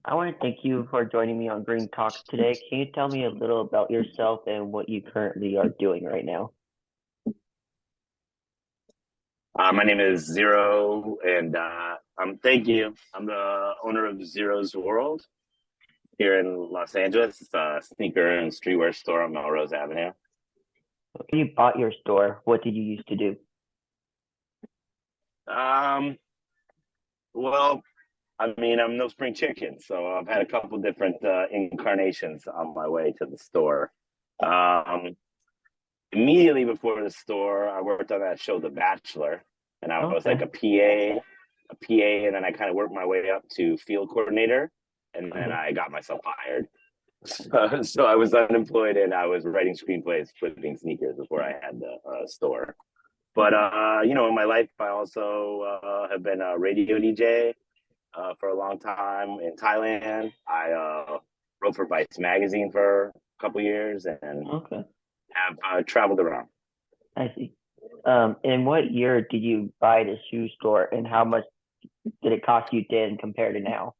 I want to thank you for joining me on Green Talks today. Can you tell me a little about yourself and what you currently are doing right now? My name is Zero, and thank you. I'm the owner of Zero's World here in Los Angeles. It's a sneaker and streetwear store on Melrose Avenue. When you bought your store, what did you used to do? Um, well, I mean, I'm no spring chicken, so I've had a couple different incarnations on my way to the store. Um, Immediately before the store, I worked on that show, The Bachelor, and I was like Okay. a PA, and then I kind of worked my way up to field coordinator, and then Okay. I got myself fired. So I was unemployed and I was writing screenplays, flipping sneakers before I had the store. But in my life, I also have been a radio DJ for a long time in Thailand. I wrote for Vice magazine for a couple years and Okay. have traveled around. I see. In what year did you buy the shoe store and how much did it cost you then compared to now?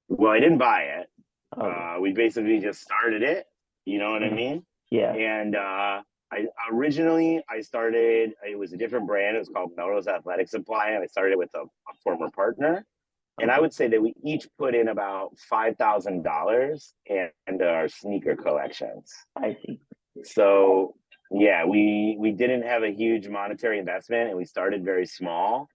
Well, I didn't buy it. Okay. We basically just started it. You know what I Mhm. mean? Yeah. And I started. It was a different brand. It was called Melrose Athletic Supply, and I started with a former partner. And I Okay. would say that we each put in about $5,000 and our sneaker collections. I see. So yeah, we didn't have a huge monetary investment, and we started very small,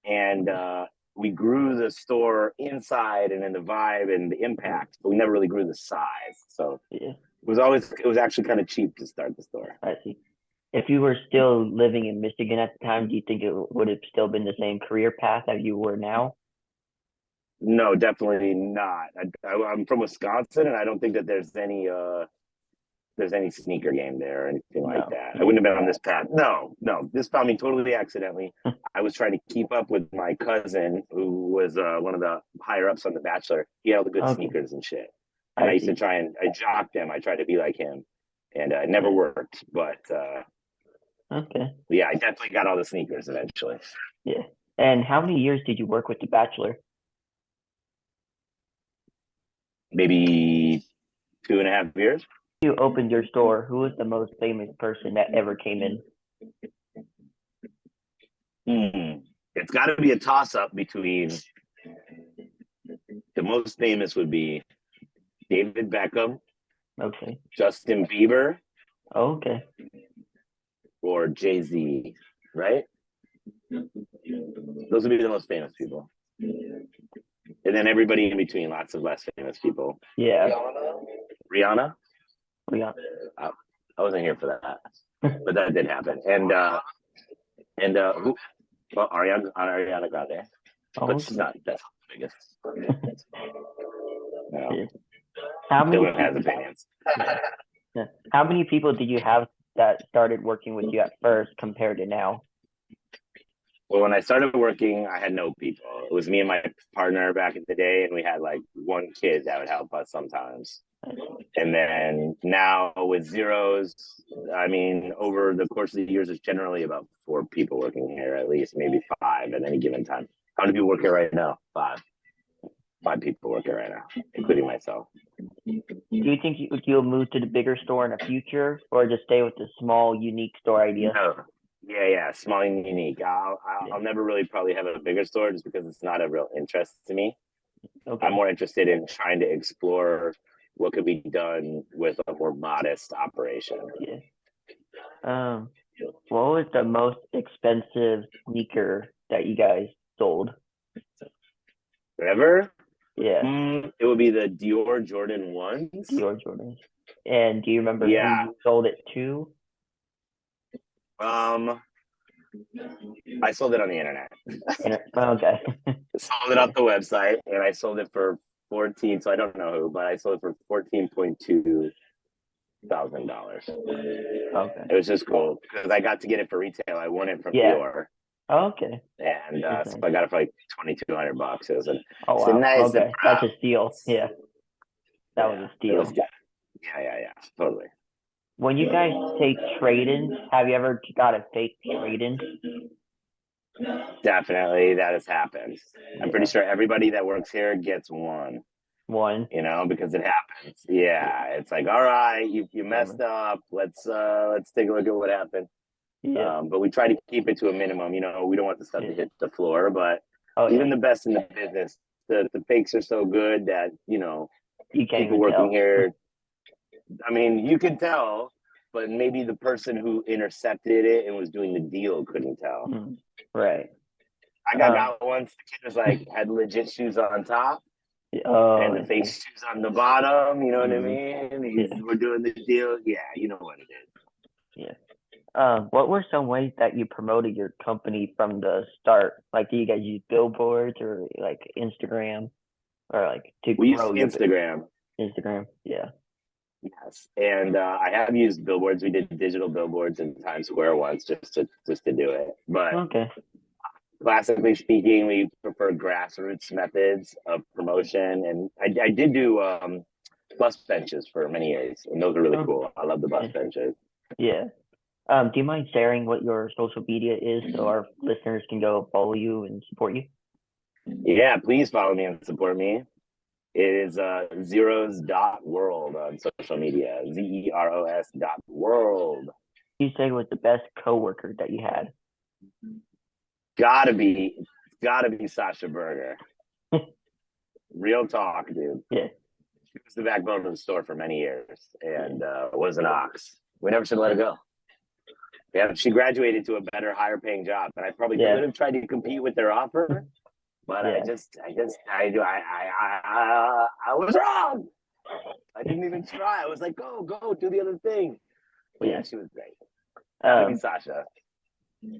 and Okay. we grew the store inside and in the vibe and the impact, but we never really grew the size. So Yeah. it was actually kind of cheap to start the store. I see. If you were still living in Michigan at the time, do you think it would have still been the same career path that you were now? No, definitely not. I'm from Wisconsin, and I don't think that there's any sneaker game there or anything like No. that. I wouldn't have been on this path. No, no. This found me totally accidentally. I was trying to keep up with my cousin, who was one of the higher ups on The Bachelor. He had all the good Okay. sneakers and shit. And I I used to see. try and I jocked him. I tried to be like him, and it never Yeah. worked. But Okay. yeah, I definitely got all the sneakers eventually. Yeah. And how many years did you work with The Bachelor? Maybe 2.5 years. You opened your store, who was the most famous person that ever came in? It's got to be a toss up between the most famous would be David Beckham, Okay. Justin Bieber, Okay. or Jay Z, right? Those would be the most famous people. And then everybody in between, lots of less famous people. Yeah. Rihanna? Yeah. I, I wasn't here for that, but that did happen. Who? Well, Ariana Grande, but she's Okay. not that's the biggest. No, Yeah. How many Dylan has people? opinions. Yeah. How many people did you have that started working with you at first compared to now? Well, when I started working, I had no people. It was me and my partner back in the day, and we had like one kid that would help us sometimes. And then now with zeros, I mean, over the course of the years, it's generally about 4 people working here, at least maybe 5 at any given time. How many people work here right now? 5. 5 people work here right now, including myself. Do you think you'll move to the bigger store in the future, or just stay with the small, unique store idea? No, yeah, small and unique. Yeah. I'll never really probably have a bigger store just because it's not a real interest to me. I'm Okay. more interested in trying to explore what could be done with a more modest operation. Yeah. Um, what was the most expensive sneaker that you guys sold? Ever? Yeah, It would be the Dior Jordan 1s. Dior Jordans. And do you remember who Yeah. you sold it to? Um, I sold it on the internet. Okay. I sold it Yeah. off the website, and I sold it for 14. So I don't know who, but I sold it for $14,200. Okay. It was just cool because I got to get it for retail. I won it from Yeah. Dior, Okay. and That's so nice. I got it for like $2,200. Oh It's a wow. nice Okay. That's surprise. a steal. Yeah, that was Yeah, a it was steal. good. Yeah, totally. When you guys take trade-ins, have you ever got a fake trade-in? Definitely, that has happened. I'm pretty Yeah, sure everybody that works here gets one, one. because it happens. Yeah, it's like, all right, you Remember? messed up. Let's take a look at what happened. Yeah, But we try to keep it to a minimum. We don't want the stuff yeah. to hit the floor, but Oh even yeah, the best in the business, the fakes are so good that you can't people even working tell. here. I mean, you could tell, but maybe the person who intercepted it and was doing the deal couldn't tell. Right. I Um. got once the kid was like had legit shoes on top Oh, and the I fake see. shoes on the bottom. You know what I Mm, mean? yeah, We're doing the deal. Yeah, you know what it is. yeah. What were some ways that you promoted your company from the start? Like, do you guys use billboards or like Instagram or like to We use grow your Instagram. Instagram? Yeah. Yes, and I have used billboards. We did digital billboards in Times Square once, just to do it. But Okay. classically speaking, we prefer grassroots methods of promotion, and I did do bus benches for many years, and those are really Okay. cool. I love the bus Yeah. benches. Yeah. Do you mind sharing what your social media is so our listeners can go follow you and support you? Yeah, please follow me and support me. It is zeros.world on social media. zeros.world. You say was the best coworker that you had. Gotta be, gotta be Sasha Berger. Real talk, dude. Yeah. She was the backbone of the store for many years and was an ox. We never should let her go. Yeah, she graduated to a better, higher paying job, and I probably Yeah. could have tried to compete with their offer, but Yeah. I was wrong. I didn't even try. I was like, go, do the other thing. But yeah, Yeah. she was great. Gotta be Um, Sasha.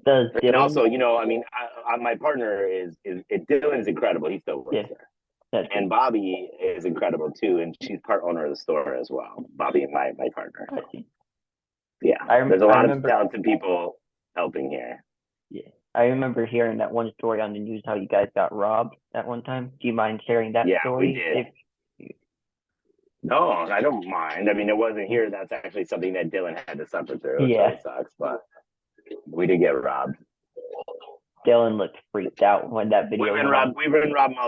does And also, Dylan? I mean, my partner is Dylan's incredible. He still Yeah, works there. that's And good. Bobby is incredible too, and she's part owner of the store as well. Bobby and my partner. I see. Yeah, I there's a I lot of remember. talented people helping here. Yeah, I remember hearing that one story on the news how you guys got robbed at one time. Do you mind sharing that Yeah, we story? did. If No, I don't mind. I mean, it wasn't here. That's actually something that Dylan had to suffer through, which yeah, really sucks. But we did get robbed. Dylan looked freaked out when that We've video been went on. robbed.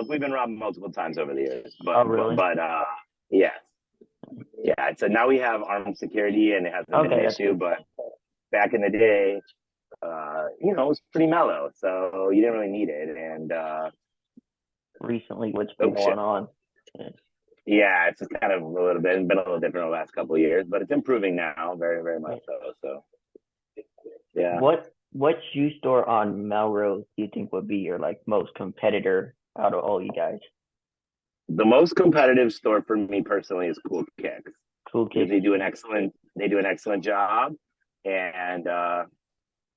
We've been robbed multiple times over the years. Oh, But really? yeah, yeah. So now we have armed security, and it hasn't been an Okay, that's issue. good. But back in the day, it was pretty mellow, so you didn't really need it. And Recently, what's been oh shit, going on? Yeah. yeah, it's just kind of been a little different the last couple of years, but it's improving now, very very much so. So yeah, What shoe store on Melrose do you think would be your like most competitor out of all you guys? the most competitive store for me personally is Cool Kicks Cool because Kicks. they do an excellent job, and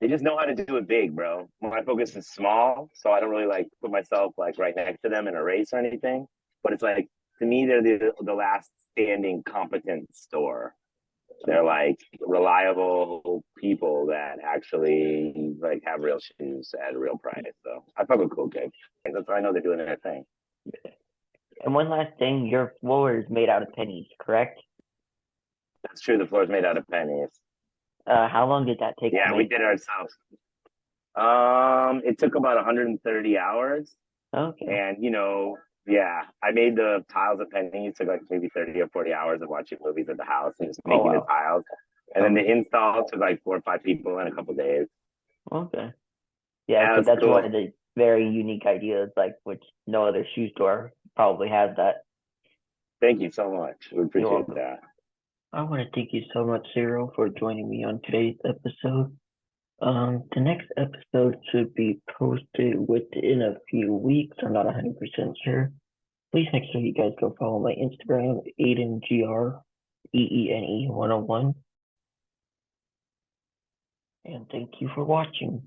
they just know how to do it big, bro. My focus is small, so I don't really like put myself like right next to them in a race or anything. But it's like to me, they're the last standing competent store. They're like reliable people that actually like have real shoes at a real price. So I fuck with Cool Kids. That's why I know they're doing their thing. And one last thing, your floor is made out of pennies, correct? That's true. The floor's made out of pennies. How long did that take to Yeah, we make? did it ourselves. It took about 130 hours, Okay. and yeah, I made the tiles of pennies. Took like maybe 30 or 40 hours of watching movies at the house and just Oh making the wow. tiles. And then the Okay. install took like 4 or 5 people in a couple of days. Okay. Yeah, Yeah, because that's that's one of cool. the very unique ideas, like which no other shoe store probably has that. Thank you so much. We You're appreciate welcome. that. I want to thank you so much, Cyril, for joining me on today's episode. The next episode should be posted within a few weeks. I'm not 100% sure. Please make sure you guys go follow my Instagram, AidenGREENE101. And thank you for watching.